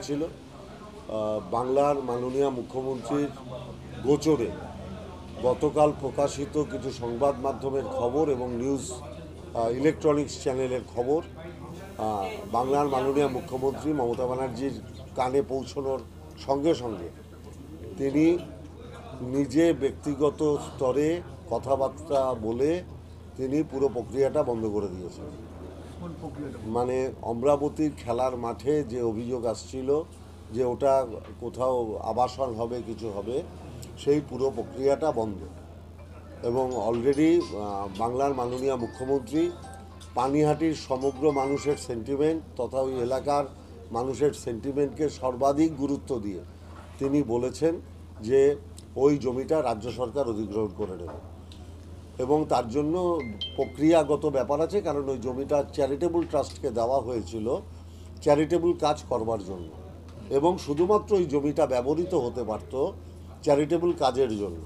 হয়েছিল বাংলার মাননীয় মুখ্যমন্ত্রীর গোচরে গতকাল প্রকাশিত কিছু সংবাদ মাধ্যমের খবর এবং নিউজ ইলেকট্রনিক্স চ্যানেলের খবর বাংলার মাননীয় মুখ্যমন্ত্রী মমতা ব্যানার্জির কানে পৌঁছানোর সঙ্গে সঙ্গে তিনি নিজে ব্যক্তিগত স্তরে কথাবার্তা বলে তিনি পুরো প্রক্রিয়াটা বন্ধ করে দিয়েছেন। মানে অমরাবতীর খেলার মাঠে যে অভিযোগ আসছিল যে ওটা কোথাও আবাসন হবে কিছু হবে, সেই পুরো প্রক্রিয়াটা বন্ধ। এবং অলরেডি বাংলার মাননীয় মুখ্যমন্ত্রী পানিহাটির সমগ্র মানুষের সেন্টিমেন্ট তথা ওই এলাকার মানুষের সেন্টিমেন্টকে সর্বাধিক গুরুত্ব দিয়ে তিনি বলেছেন যে ওই জমিটা রাজ্য সরকার অধিগ্রহণ করে নেবে এবং তার জন্য প্রক্রিয়াগত ব্যাপার আছে, কারণ ওই জমিটা চ্যারিটেবল ট্রাস্টকে দেওয়া হয়েছিল চ্যারিটেবল কাজ করবার জন্য এবং শুধুমাত্র ওই জমিটা ব্যবহৃত হতে পারত চ্যারিটেবল কাজের জন্য।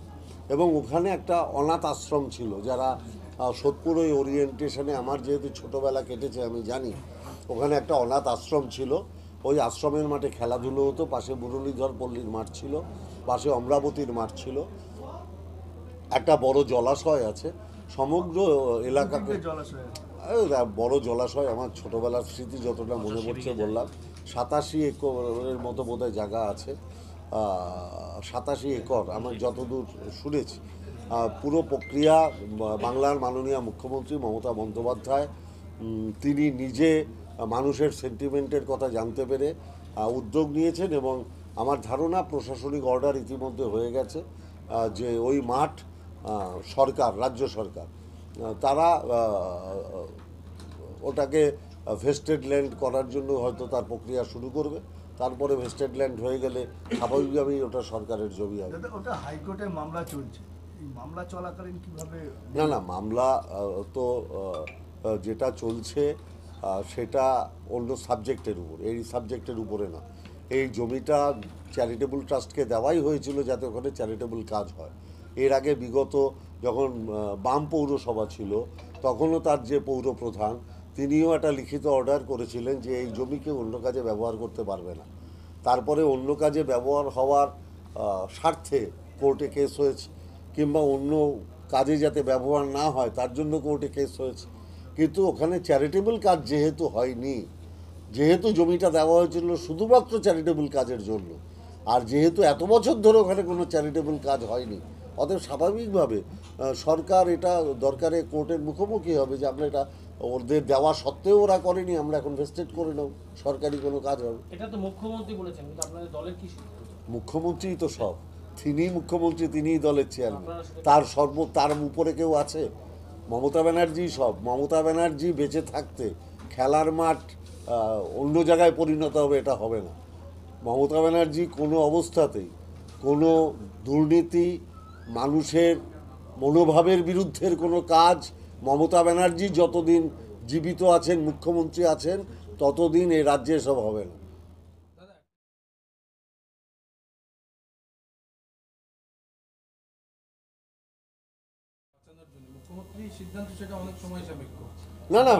এবং ওখানে একটা অনাথ আশ্রম ছিল, যারা সোদপুর ওই ওরিয়েন্টেশনে আমার যেহেতু ছোটোবেলা কেটেছে আমি জানি, ওখানে একটা অনাথ আশ্রম ছিল। ওই আশ্রমের মাঠে খেলাধুলো হতো, পাশে মুরলীধর পল্লীর মাঠ ছিল, পাশে অমরাবতীর মাঠ ছিল, একটা বড় জলাশয় আছে। সমগ্র এলাকাকে বড় জলাশয়, আমার ছোটোবেলার স্মৃতি যতটা মনে পড়ছে বললাম, 87 একরের মতো বোধহয় জায়গা আছে, 87 একর আমার যতদূর শুনেছি। পুরো প্রক্রিয়া বাংলার মাননীয় মুখ্যমন্ত্রী মমতা বন্দ্যোপাধ্যায় তিনি নিজে মানুষের সেন্টিমেন্টের কথা জানতে পেরে উদ্যোগ নিয়েছেন এবং আমার ধারণা প্রশাসনিক অর্ডার ইতিমধ্যে হয়ে গেছে যে ওই মাঠ সরকার, রাজ্য সরকার তারা ওটাকে ভেস্টেড ল্যান্ড করার জন্য হয়তো তার প্রক্রিয়া শুরু করবে। তারপরে ভেস্টেড ল্যান্ড হয়ে গেলে স্বাভাবিকভাবেই ওটা সরকারের জমি হবে। ওটা হাইকোর্টে মামলা চলছে, এই মামলা চলাকালীন কিভাবে? না মামলা তো যেটা চলছে সেটা অন্য সাবজেক্টের উপর, এই সাবজেক্টের উপরে না। এই জমিটা চ্যারিটেবল ট্রাস্টকে দেওয়াই হয়েছিল যাতে ওখানে চ্যারিটেবল কাজ হয়। এর আগে বিগত যখন বাম পৌরসভা ছিল তখনও তার যে পৌর প্রধান তিনিও একটা লিখিত অর্ডার করেছিলেন যে এই জমিকে অন্য কাজে ব্যবহার করতে পারবে না। তারপরে অন্য কাজে ব্যবহার হওয়ার স্বার্থে কোর্টে কেস হয়েছে, কিংবা অন্য কাজে যাতে ব্যবহার না হয় তার জন্য কোর্টে কেস হয়েছে। কিন্তু ওখানে চ্যারিটেবল কাজ যেহেতু হয়নি, যেহেতু জমিটা দেওয়া হয়েছিল শুধুমাত্র চ্যারিটেবল কাজের জন্য, আর যেহেতু এত বছর ধরে ওখানে কোনো চ্যারিটেবল কাজ হয়নি, অতএব স্বাভাবিকভাবে সরকার এটা দরকারে কোর্টের মুখোমুখি হবে যে আমরা এটা ওদের দেওয়া সত্ত্বেও ওরা করেনি, আমরা এখন ভেস্টেড করে নেব, সরকারি কোনো কাজ হবে। এটা তো মুখ্যমন্ত্রী বলেছেন, কিন্তু আপনাদের দলের কি? মুখ্যমন্ত্রীই তো সব, তিনিই মুখ্যমন্ত্রী, তিনিই দলের চেয়ারম্যান, তার উপরে কেউ আছে? মমতা ব্যানার্জি সব। মমতা ব্যানার্জি বেঁচে থাকতে খেলার মাঠ অন্য জায়গায় পরিণত হবে এটা হবে না। মমতা ব্যানার্জি কোনো অবস্থাতেই কোনো দুর্নীতি, মানুষের মনোভাবের বিরুদ্ধের কোনো কাজ, মমতা ব্যানার্জি যতদিন জীবিত আছেন, মুখ্যমন্ত্রী আছেন, ততদিন এই রাজ্যে এসব হবে না। না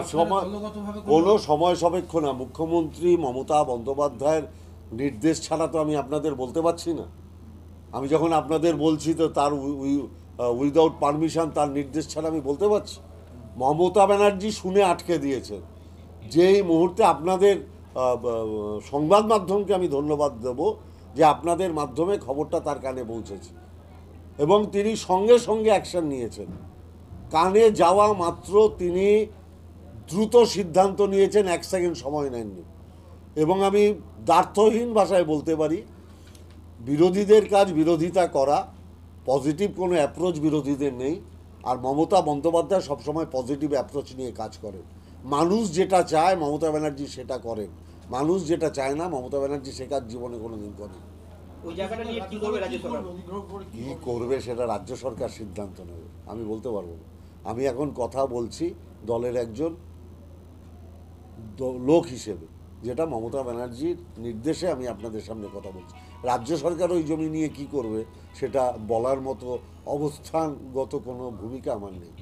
কোনো সময় সাপেক্ষ না। মুখ্যমন্ত্রী মমতা বন্দ্যোপাধ্যায়ের নির্দেশ ছাড়া তো আমি আপনাদের বলতে পারছি না। আমি যখন আপনাদের বলছি তো তার উইদাউট পারমিশন, তার নির্দেশ ছাড়া আমি বলতে পারছি? মমতা ব্যানার্জি শুনে আটকে দিয়েছেন। যেই মুহূর্তে আপনাদের সংবাদ মাধ্যমকে আমি ধন্যবাদ দেব যে আপনাদের মাধ্যমে খবরটা তার কানে পৌঁছেছে এবং তিনি সঙ্গে সঙ্গে অ্যাকশন নিয়েছেন। কানে যাওয়া মাত্র তিনি দ্রুত সিদ্ধান্ত নিয়েছেন, 1 সেকেন্ড সময় নেননি। এবং আমি দ্ব্যর্থহীন ভাষায় বলতে পারি, বিরোধীদের কাজ বিরোধিতা করা, পজিটিভ কোনো অ্যাপ্রোচ বিরোধীদের নেই। আর মমতা বন্দ্যোপাধ্যায় সবসময় পজিটিভ অ্যাপ্রোচ নিয়ে কাজ করেন। মানুষ যেটা চায় মমতা ব্যানার্জি সেটা করেন, মানুষ যেটা চায় না মমতা ব্যানার্জি সে কাজ জীবনে কোনো দিন করেন। কী করবে সেটা রাজ্য সরকার সিদ্ধান্ত নেবে, আমি বলতে পারবো না। আমি এখন কথা বলছি দলের একজন লোক হিসেবে, যেটা মমতা ব্যানার্জির নির্দেশে আমি আপনাদের সামনে কথা বলছি। রাজ্য সরকার ওই জমি নিয়ে কি করবে সেটা বলার মতো অবস্থানগত কোনো ভূমিকা আমার নেই।